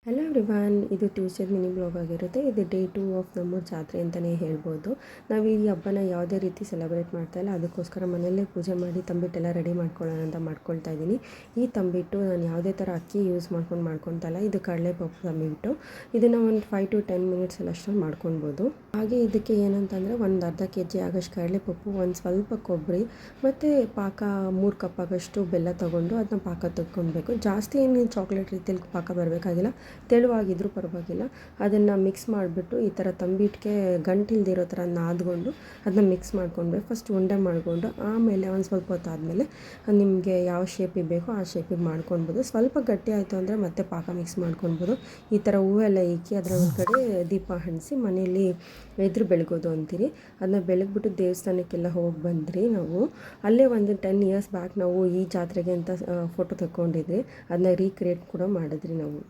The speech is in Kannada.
ಹಲೋ ಎವ್ರಿವನ್, ಇದು ಟ್ಯೂಸ್ಡೇ ಮಿನಿ ಬ್ಲಾಗ್ ಆಗಿರುತ್ತೆ. ಇದು ಡೇ 2 ಆಫ್ ನಮ್ಮೂರ ಜಾತ್ರೆ ಅಂತಲೇ ಹೇಳ್ಬೋದು. ನಾವು ಈ ಹಬ್ಬನ ಯಾವುದೇ ರೀತಿ ಸೆಲೆಬ್ರೇಟ್ ಮಾಡ್ತಾಯಿಲ್ಲ, ಅದಕ್ಕೋಸ್ಕರ ಮನೆಯಲ್ಲೇ ಪೂಜೆ ಮಾಡಿ ತಂಬಿಟ್ಟೆಲ್ಲ ರೆಡಿ ಮಾಡ್ಕೊಳ್ಳೋಣ ಅಂತ ಮಾಡ್ಕೊಳ್ತಾ ಇದ್ದೀನಿ. ಈ ತಂಬಿಟ್ಟು ನಾನು ಯಾವುದೇ ಥರ ಅಕ್ಕಿ ಯೂಸ್ ಮಾಡ್ಕೊತಾ ಇಲ್ಲ. ಇದು ಕಡಲೆಪಪ್ಪು ತಂಬಿಟ್ಟು. ಇದನ್ನು ಒಂದು 5 to 10 ಮಿನಿಟ್ಸಲ್ಲಿ ಅಷ್ಟೊಂದು ಮಾಡ್ಕೊಳ್ಬೋದು. ಹಾಗೆ ಇದಕ್ಕೆ ಏನಂತಂದರೆ ಒಂದು ಅರ್ಧ kg ಆಗೋಷ್ಟು ಕಡಲೆಪಪ್ಪು, ಒಂದು ಸ್ವಲ್ಪ ಕೊಬ್ಬರಿ ಮತ್ತು ಪಾಕ 3 ಕಪ್ ಆಗೋಷ್ಟು ಬೆಲ್ಲ ತೊಗೊಂಡು ಅದನ್ನ ಪಾಕ ತೆಕ್ಕೊಳ್ಬೇಕು. ಜಾಸ್ತಿ ಏನು ಚಾಕ್ಲೇಟ್ ರೀತಿಯಲ್ಲಿ ಪಾಕ ಬರಬೇಕಾಗಿಲ್ಲ, ತೆಳುವಾಗಿದ್ರೂ ಪರವಾಗಿಲ್ಲ. ಅದನ್ನು ಮಿಕ್ಸ್ ಮಾಡಿಬಿಟ್ಟು ಈ ಥರ ತಂಬಿಟ್ಟಿಗೆ ಗಂಟಿಲ್ದಿರೋ ಥರ ನಾದ್ಕೊಂಡು ಅದನ್ನ ಮಿಕ್ಸ್ ಮಾಡ್ಕೊಂಡ್ಬೇಕು. ಫಸ್ಟ್ ಉಂಡೆ ಮಾಡಿಕೊಂಡು ಆಮೇಲೆ ಒಂದು ಸ್ವಲ್ಪ ಹೊತ್ತಾದಮೇಲೆ ನಿಮಗೆ ಯಾವ ಶೇಪಿಗೆ ಬೇಕೋ ಆ ಶೇಪಿಗೆ ಮಾಡ್ಕೊಳ್ಬೋದು. ಸ್ವಲ್ಪ ಗಟ್ಟಿ ಆಯಿತು ಅಂದರೆ ಮತ್ತೆ ಪಾಕ ಮಿಕ್ಸ್ ಮಾಡ್ಕೊಳ್ಬೋದು. ಈ ಥರ ಹೂವೆಲ್ಲ ಇಕ್ಕಿ ಅದರ ಒಳಗಡೆ ದೀಪ ಹಣಿಸಿ ಮನೆಯಲ್ಲಿ ಎದುರು ಬೆಳಗೋದು ಅಂತೀರಿ. ಅದನ್ನ ಬೆಳಗ್ಬಿಟ್ಟು ದೇವಸ್ಥಾನಕ್ಕೆಲ್ಲ ಹೋಗಿ ಬಂದ್ರಿ. ನಾವು ಅಲ್ಲೇ ಒಂದು 10 years ಬ್ಯಾಕ್ ನಾವು ಈ ಜಾತ್ರೆಗೆ ಅಂತ ಫೋಟೋ ತಗೊಂಡಿದ್ವಿ. ಅದನ್ನ ರೀಕ್ರಿಯೇಟ್ ಕೂಡ ಮಾಡಿದ್ರಿ ನಾವು.